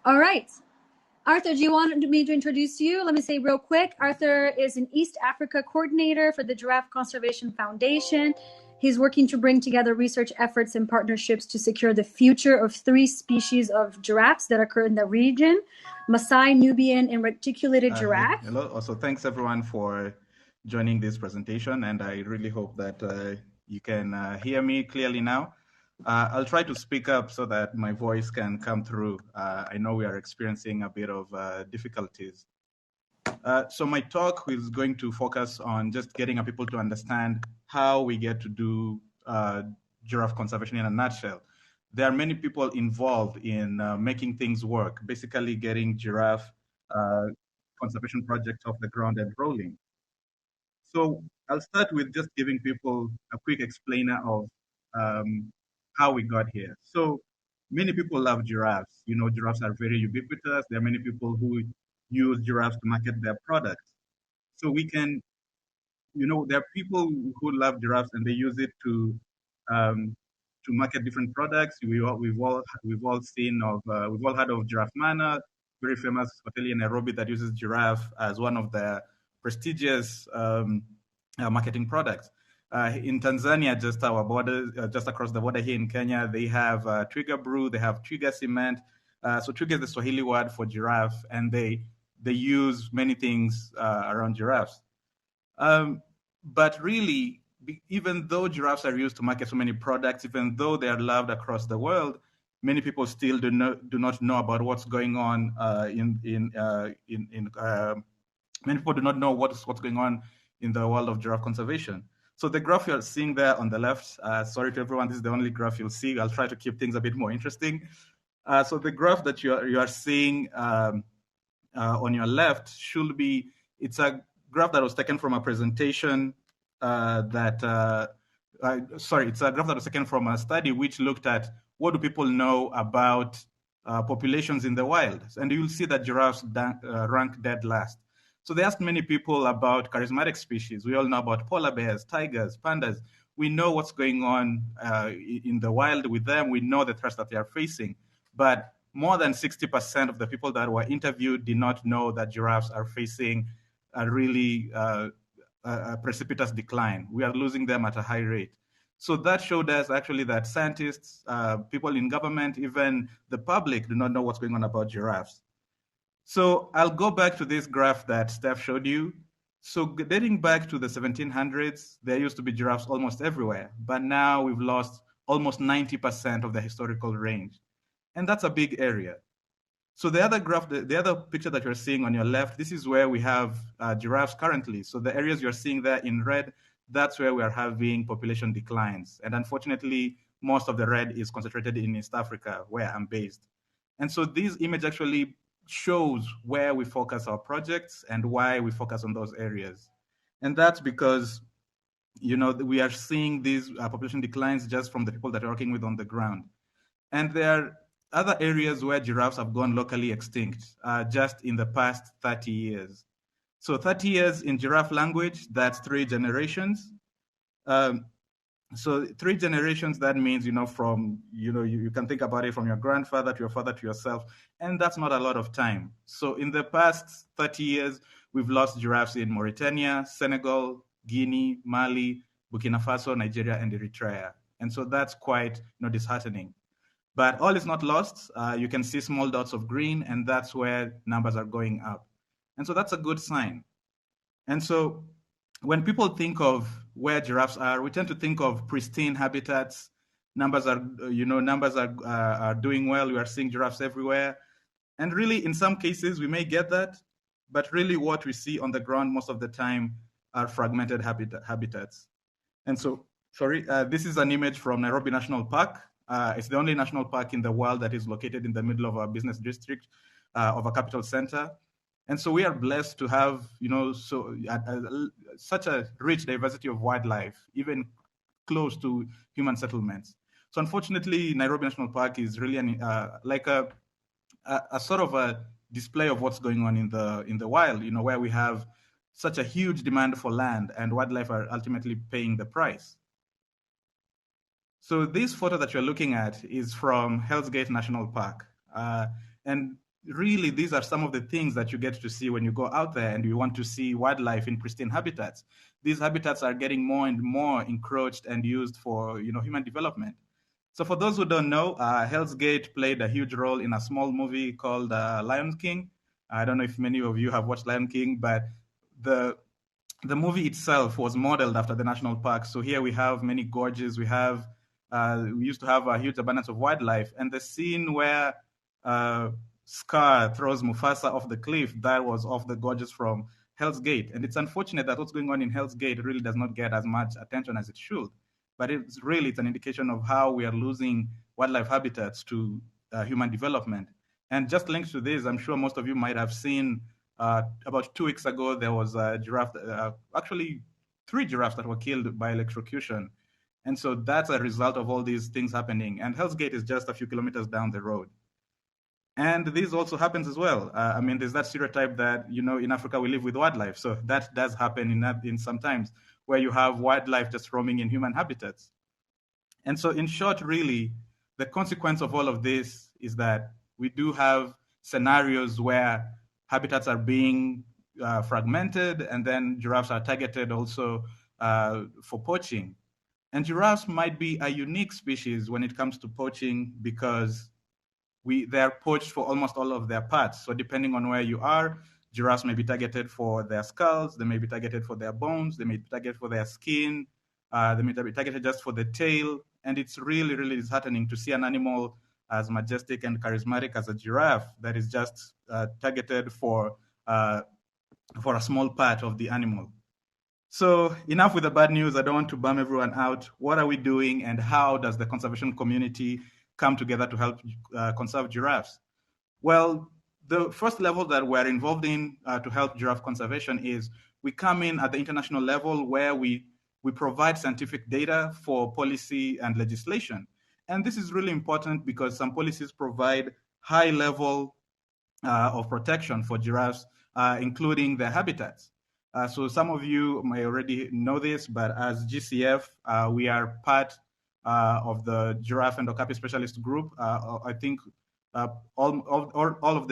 All right. Arthur, do you want me to introduce you? Let me say real quick, Arthur is an East Africa coordinator for the Giraffe Conservation Foundation. He's working to bring together research efforts and partnerships to secure the future of 3 species of giraffes that occur in the region: Maasai, Nubian, and reticulated giraffe. Hello. Also, thanks everyone for joining this presentation, and I really hope that you can hear me clearly now. I'll try to speak up so that my voice can come through. I know we are experiencing a bit of difficulties. So my talk is going to focus on just getting people to understand how we get to do giraffe conservation in a nutshell. There are many people involved in making things work, basically getting giraffe conservation projects off the ground and rolling. So I'll start with just giving people a quick explainer of how we got here. So many people love giraffes. You know, giraffes are very ubiquitous. There are many people who use giraffes to market their products. So we can, you know, there are people who love giraffes and they use it um, to market different products. We've all seen of we've all heard of Giraffe Manor, very famous hotel in Nairobi that uses giraffe as one of their prestigious marketing products. In Tanzania, just our border, just across the border here in Kenya, they have Twiga Brew, they have Twiga Cement. So Twiga is the Swahili word for giraffe, and they use many things around giraffes. But really, even though giraffes are used to market so many products, even though they are loved across the world, many people still do not know about what's going on many people do not know what's going on in the world of giraffe conservation. So the graph you're seeing there on the left, sorry to everyone, this is the only graph you'll see. I'll try to keep things a bit more interesting. So the graph that you are seeing on your left should be, it's a graph that was taken from a presentation it's a graph that was taken from a study which looked at what do people know about populations in the wild. And you'll see that giraffes rank dead last. So they asked many people about charismatic species. We all know about polar bears, tigers, pandas. We know what's going on in the wild with them. We know the threats that they are facing. But more than 60% of the people that were interviewed did not know that giraffes are facing a really a precipitous decline. We are losing them at a high rate. So that showed us actually that scientists, people in government, even the public do not know what's going on about giraffes. So I'll go back to this graph that Steph showed you. So dating back to the 1700s, there used to be giraffes almost everywhere, but now we've lost almost 90% of the historical range. And that's a big area. So the other graph, the other picture that you're seeing on your left, this is where we have giraffes currently. So the areas you're seeing there in red, that's where we are having population declines. And unfortunately, most of the red is concentrated in East Africa, where I'm based. And so this image actually shows where we focus our projects and why we focus on those areas. And that's because, you know, we are seeing these population declines just from the people that are working with on the ground. And there are other areas where giraffes have gone locally extinct just in the past 30 years. So 30 years in giraffe language, that's 3 generations. So 3 generations, that means, you know, from, you know, you can think about it from your grandfather to your father to yourself, and that's not a lot of time. So in the past 30 years, we've lost giraffes in Mauritania, Senegal, Guinea, Mali, Burkina Faso, Nigeria, and Eritrea. And so that's quite, you know, disheartening. But all is not lost. You can see small dots of green, and that's where numbers are going up. And so that's a good sign. And so when people think of where giraffes are, we tend to think of pristine habitats. Numbers are doing well. We are seeing giraffes everywhere. And really, in some cases, we may get that. But really, what we see on the ground most of the time are fragmented habitats. And so, this is an image from Nairobi National Park. It's the only national park in the world that is located in the middle of a business district of a capital center. And so we are blessed to have, you know, such a rich diversity of wildlife, even close to human settlements. So unfortunately, Nairobi National Park is really like a sort of a display of what's going on in the wild, you know, where we have such a huge demand for land and wildlife are ultimately paying the price. So this photo that you're looking at is from Hell's Gate National Park. And really, these are some of the things that you get to see when you go out there and you want to see wildlife in pristine habitats. These habitats are getting more and more encroached and used for human development. So for those who don't know, Hell's Gate played a huge role in a small movie called Lion King. I don't know if many of you have watched Lion King, but the the movie itself was modeled after the national park. So here we have many gorges. We used to have a huge abundance of wildlife, and the scene where uh, Scar throws Mufasa off the cliff, that was off the gorges from Hell's Gate. And it's unfortunate that what's going on in Hell's Gate really does not get as much attention as it should. But it's an indication of how we are losing wildlife habitats to human development. And just linked to this, I'm sure most of you might have seen about 2 weeks ago, there was a giraffe, actually 3 giraffes that were killed by electrocution. And so that's a result of all these things happening. And Hell's Gate is just a few kilometers down the road. And this also happens as well. There's that stereotype that, in Africa, we live with wildlife. So that does happen in some times where you have wildlife just roaming in human habitats. And so in short, really, the consequence of all of this is that we do have scenarios where habitats are being fragmented, and then giraffes are targeted also for poaching. And giraffes might be a unique species when it comes to poaching because they are poached for almost all of their parts. So depending on where you are, giraffes may be targeted for their skulls, they may be targeted for their bones, they may be targeted for their skin, they may be targeted just for the tail. And it's really, really disheartening to see an animal as majestic and charismatic as a giraffe that is just targeted for a small part of the animal. So enough with the bad news. I don't want to bum everyone out. What are we doing, and how does the conservation community come together to help conserve giraffes? Well, the first level that we're involved in to help giraffe conservation is we come in at the international level where we provide scientific data for policy and legislation. And this is really important because some policies provide high level of protection for giraffes, including their habitats. So some of you may already know this, but as GCF, we are part of the Giraffe and Okapi Specialist Group. I think almost all of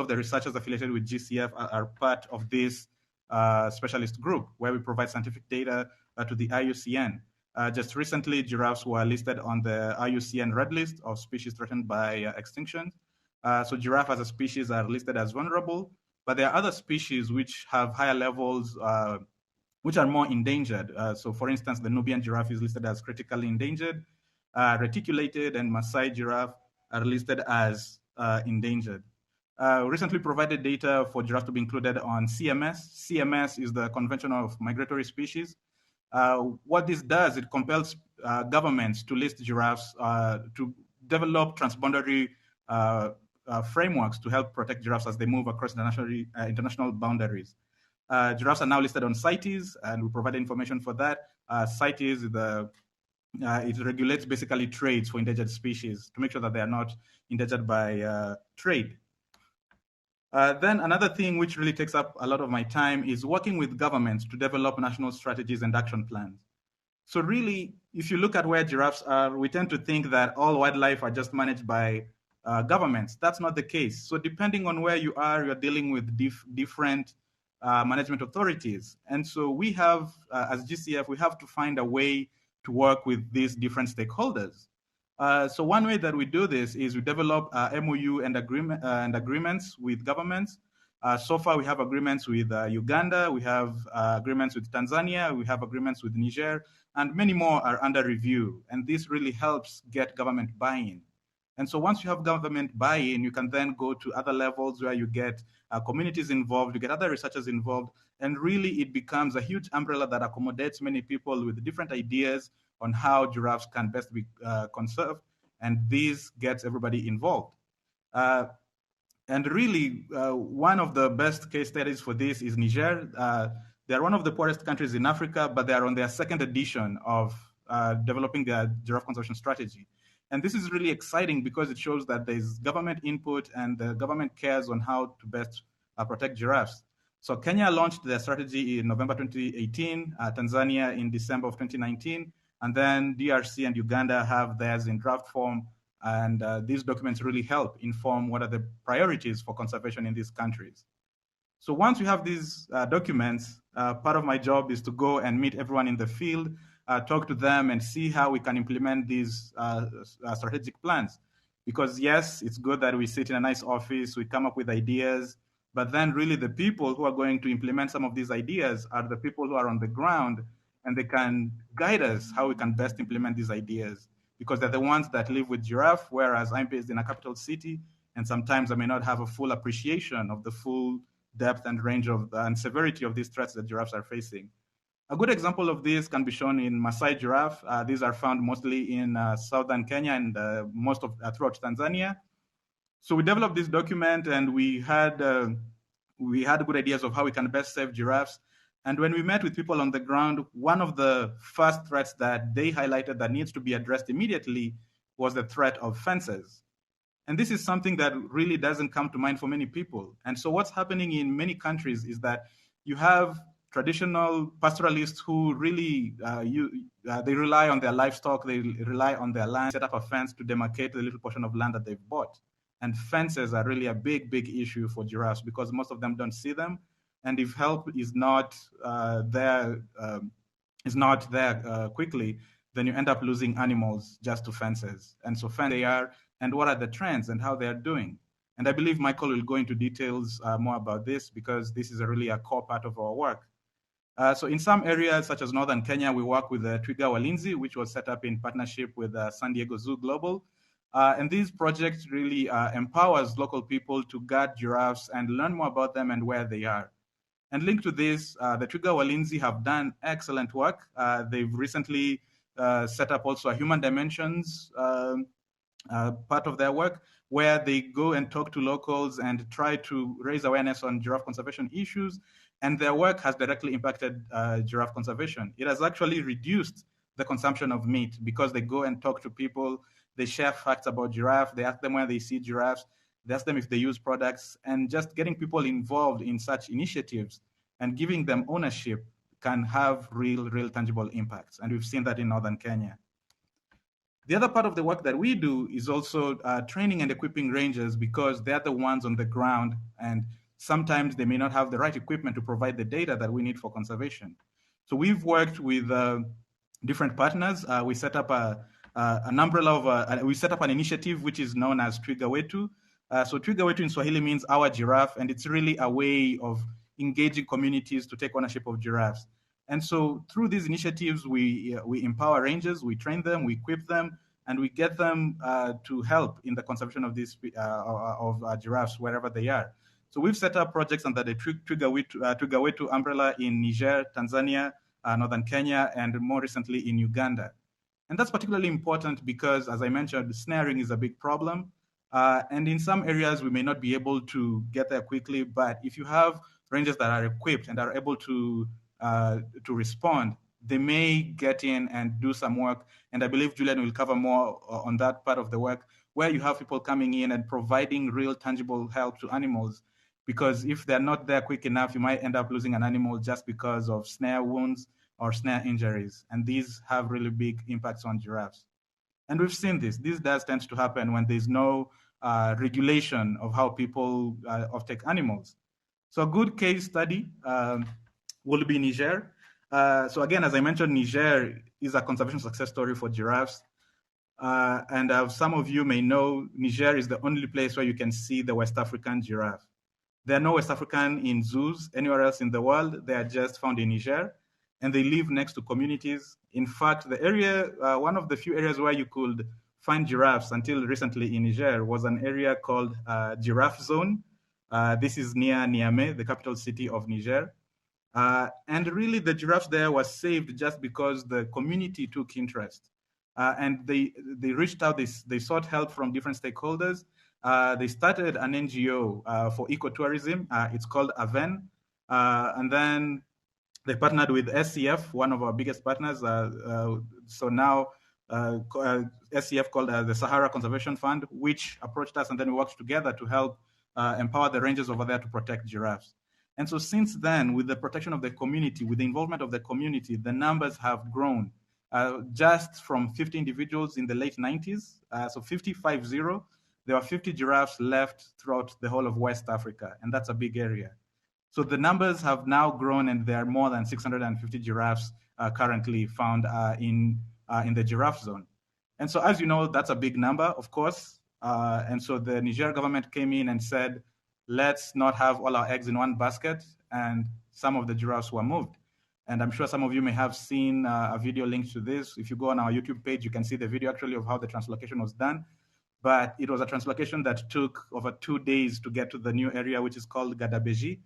the researchers affiliated with GCF are part of this specialist group, where we provide scientific data to the IUCN. Just recently, giraffes were listed on the IUCN Red List of species threatened by extinction. So giraffe as a species are listed as vulnerable, but there are other species which have higher levels, which are more endangered. So for instance, the Nubian giraffe is listed as critically endangered. Reticulated and Maasai giraffe are listed as endangered. Recently provided data for giraffes to be included on CMS. CMS is the Convention of Migratory Species. What this does, it compels governments to list giraffes, to develop transboundary frameworks to help protect giraffes as they move across international boundaries. Giraffes are now listed on CITES, and we provide information for that. CITES, it regulates basically trades for endangered species to make sure that they are not endangered by trade. Then another thing which really takes up a lot of my time is working with governments to develop national strategies and action plans. So really, if you look at where giraffes are, we tend to think that all wildlife are just managed by governments. That's not the case. So depending on where you are, you're dealing with different management authorities. And so we have, as GCF, we have to find a way to work with these different stakeholders. So one way that we do this is we develop MOU and agreements with governments. So far, we have agreements with Uganda, we have agreements with Tanzania, we have agreements with Niger, and many more are under review. And this really helps get government buy-in. And so once you have government buy-in, you can then go to other levels where you get communities involved, you get other researchers involved, and really it becomes a huge umbrella that accommodates many people with different ideas on how giraffes can best be conserved, and this gets everybody involved. And really, one of the best case studies for this is Niger. They are one of the poorest countries in Africa, but they are on their second edition of developing their giraffe conservation strategy. And this is really exciting because it shows that there's government input and the government cares on how to best protect giraffes. So Kenya launched their strategy in November 2018, Tanzania in December of 2019, and then DRC and Uganda have theirs in draft form And these documents really help inform what are the priorities for conservation in these countries. So once we have these documents, part of my job is to go and meet everyone in the field, talk to them and see how we can implement these strategic plans. Because yes, it's good that we sit in a nice office, we come up with ideas, but then really the people who are going to implement some of these ideas are the people who are on the ground, and they can guide us how we can best implement these ideas, because they're the ones that live with Giraffe, whereas I'm based in a capital city, and sometimes I may not have a full appreciation of the full depth and range of and severity of these threats that giraffes are facing. A good example of this can be shown in Maasai giraffe. These are found mostly in southern Kenya and most of throughout Tanzania. So we developed this document, and we had good ideas of how we can best save giraffes. And when we met with people on the ground, one of the first threats that they highlighted that needs to be addressed immediately was the threat of fences. And this is something that really doesn't come to mind for many people. And so what's happening in many countries is that you have traditional pastoralists who really, they rely on their livestock, they rely on their land, set up a fence to demarcate the little portion of land that they've bought. And fences are really a big, big issue for giraffes because most of them don't see them. And if help is not there quickly, then you end up losing animals just to fences. And so they are, and what are the trends and how they are doing. And I believe Michael will go into details more about this because this is really a core part of our work. So in some areas, such as Northern Kenya, we work with Twiga Walinzi, which was set up in partnership with San Diego Zoo Global. And these projects really empowers local people to guard giraffes and learn more about them and where they are. And linked to this, the Twiga Walinzi have done excellent work. They've recently set up also a human dimensions part of their work, where they go and talk to locals and try to raise awareness on giraffe conservation issues. And their work has directly impacted giraffe conservation. It has actually reduced the consumption of meat because they go and talk to people, they share facts about giraffe, they ask them where they see giraffes, they ask them if they use products, and just getting people involved in such initiatives and giving them ownership can have real tangible impacts. And we've seen that in Northern Kenya. The other part of the work that we do is also training and equipping rangers because they're the ones on the ground, and sometimes they may not have the right equipment to provide the data that we need for conservation. So we've worked with different partners. We set up an umbrella of, we set up an initiative which is known as Twiga Wetu. So Twiga Wetu in Swahili means our giraffe, and it's really a way of engaging communities to take ownership of giraffes. And so through these initiatives, we empower rangers, we train them, we equip them, and we get them to help in the conservation of these giraffes wherever they are. So we've set up projects under the Twiga Wetu umbrella in Niger, Tanzania, Northern Kenya, and more recently in Uganda. And that's particularly important because, as I mentioned, snaring is a big problem. And in some areas, we may not be able to get there quickly, but if you have rangers that are equipped and are able to respond, they may get in and do some work. And I believe Julian will cover more on that part of the work, where you have people coming in and providing real tangible help to animals. Because if they're not there quick enough, you might end up losing an animal just because of snare wounds or snare injuries. And these have really big impacts on giraffes. And we've seen this. This does tend to happen when there's no regulation of how people offtake animals. So a good case study will be Niger. So again, as I mentioned, Niger is a conservation success story for giraffes. And some of you may know, Niger is the only place where you can see the West African giraffe. There are no West African in zoos anywhere else in the world. They are just found in Niger, and they live next to communities. In fact, the area, one of the few areas where you could find giraffes until recently in Niger was an area called Giraffe Zone. This is near Niamey, the capital city of Niger. And really the giraffes there were saved just because the community took interest. And they reached out, they sought help from different stakeholders. They started an NGO for ecotourism. It's called Aven. And then they partnered with SCF, one of our biggest partners. So now SCF called the Sahara Conservation Fund, which approached us, and then we worked together to help empower the rangers over there to protect giraffes. And so since then, with the protection of the community, with the involvement of the community, the numbers have grown. just from 50 individuals in the late 90s, so 50, there were 50 giraffes left throughout the whole of West Africa, and that's a big area. So the numbers have now grown, and there are more than 650 giraffes currently found in the giraffe zone. And so, as you know, that's a big number, of course. And so the Niger government came in and said, let's not have all our eggs in one basket, and some of the giraffes were moved. And I'm sure some of you may have seen a video linked to this. If you go on our YouTube page, you can see the video actually of how the translocation was done. But it was a translocation that took over 2 days to get to the new area, which is called Gadabeji.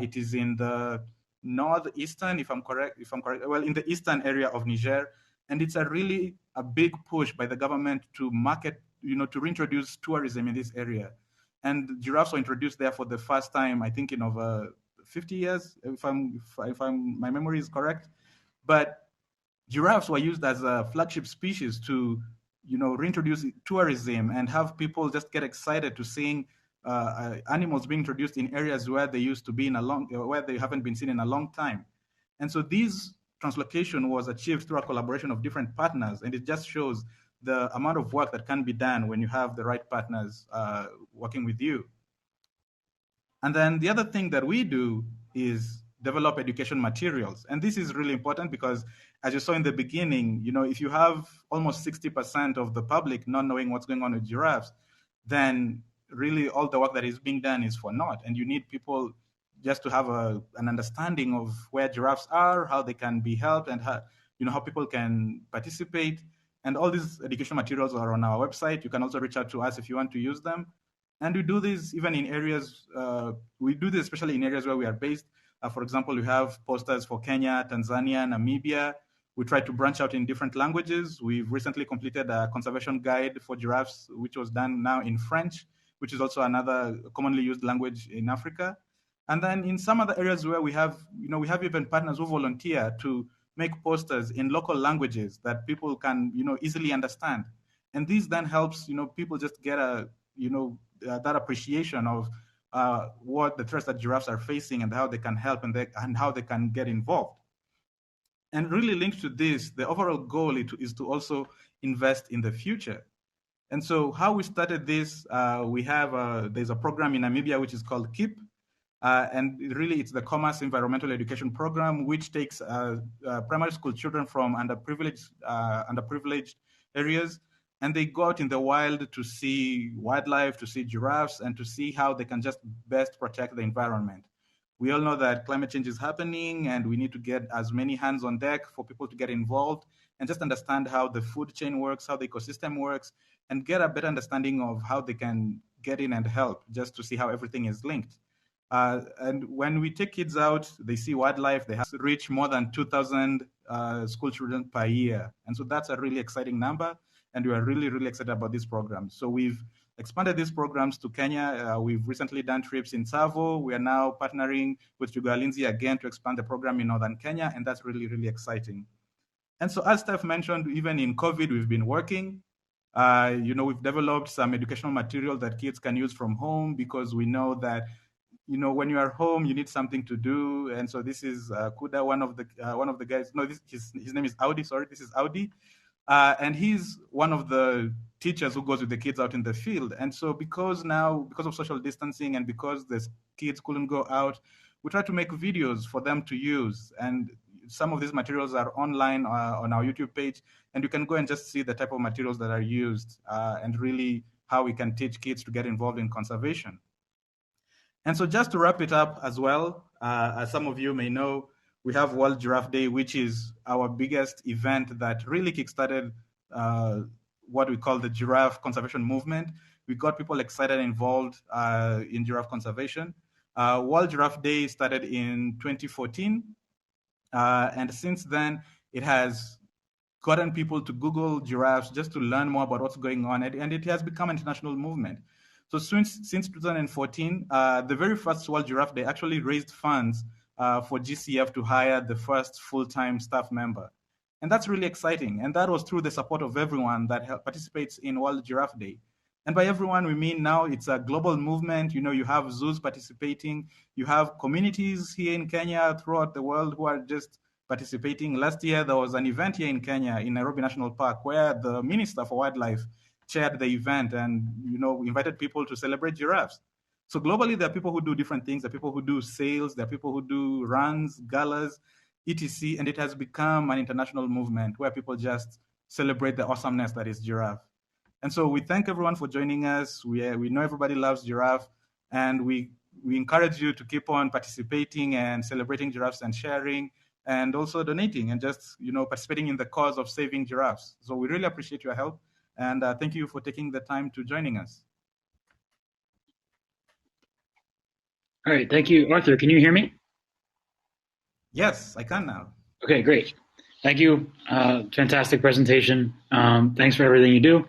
It is in the northeastern, if I'm correct, well, in the eastern area of Niger. And it's a big push by the government to market, to reintroduce tourism in this area. And giraffes were introduced there for the first time, I think, in over 50 years, if my memory is correct. But giraffes were used as a flagship species to, reintroduce tourism and have people just get excited to seeing animals being introduced in areas where they used to be where they haven't been seen in a long time. And so this translocation was achieved through a collaboration of different partners, and it just shows the amount of work that can be done when you have the right partners working with you. And then the other thing that we do is develop education materials. And this is really important because, as you saw in the beginning, if you have almost 60% of the public not knowing what's going on with giraffes, then really all the work that is being done is for naught. And you need people just to have an understanding of where giraffes are, how they can be helped, and how people can participate. And all these education materials are on our website. You can also reach out to us if you want to use them. And we do this even in areas, especially in areas where we are based. For example, we have posters for Kenya, Tanzania, Namibia. We try to branch out in different languages. We've recently completed a conservation guide for giraffes, which was done now in French, which is also another commonly used language in Africa. And then in some other areas where we have even partners who volunteer to make posters in local languages that people can, easily understand. And this then helps, people just get that appreciation of what the threats that giraffes are facing and how they can help and how they can get involved. And really linked to this, the overall goal is to also invest in the future. And so how we started this, there's a program in Namibia which is called KEEP. And really it's the Commerce Environmental Education Program, which takes primary school children from underprivileged areas, and they go out in the wild to see wildlife, to see giraffes, and to see how they can just best protect the environment. We all know that climate change is happening, and we need to get as many hands on deck for people to get involved and just understand how the food chain works, how the ecosystem works, and get a better understanding of how they can get in and help, just to see how everything is linked. And when we take kids out, they see wildlife. They have to reach more than 2,000 school children per year. And so that's a really exciting number. And we are really, really excited about this program. So we've expanded these programs to Kenya. We've recently done trips in Tsavo. We are now partnering with Lindsay again to expand the program in Northern Kenya. And that's really, really exciting. And so as Steph mentioned, even in COVID, we've been working. We've developed some educational material that kids can use from home, because we know that when you are home, you need something to do. And so this is Kuda, one of the guys. No, his name is Audi. Sorry, this is Audi. And he's one of the teachers who goes with the kids out in the field. And so because of social distancing and because the kids couldn't go out, we try to make videos for them to use. And some of these materials are online on our YouTube page. And you can go and just see the type of materials that are used and really how we can teach kids to get involved in conservation. And so just to wrap it up as well, as some of you may know, we have World Giraffe Day, which is our biggest event that really kickstarted what we call the giraffe conservation movement. We got people excited and involved in giraffe conservation. World Giraffe Day started in 2014. And since then, it has gotten people to Google giraffes just to learn more about what's going on. And it has become an international movement. So since 2014, the very first World Giraffe Day actually raised funds for GCF to hire the first full-time staff member. And that's really exciting. And that was through the support of everyone that participates in World Giraffe Day. And by everyone, we mean now it's a global movement. You have zoos participating. You have communities here in Kenya, throughout the world, who are just participating. Last year, there was an event here in Kenya, in Nairobi National Park, where the Minister for Wildlife chaired the event and invited people to celebrate giraffes. So globally, there are people who do different things. There are people who do sales. There are people who do runs, galas, etc. And it has become an international movement where people just celebrate the awesomeness that is giraffe. And so we thank everyone for joining us. We know everybody loves giraffe, and we encourage you to keep on participating and celebrating giraffes and sharing, and also donating and just participating in the cause of saving giraffes. So we really appreciate your help, and thank you for taking the time to joining us. All right, thank you, Arthur. Can you hear me? Yes, I can now. Okay, great. Thank you. Fantastic presentation. Thanks for everything you do.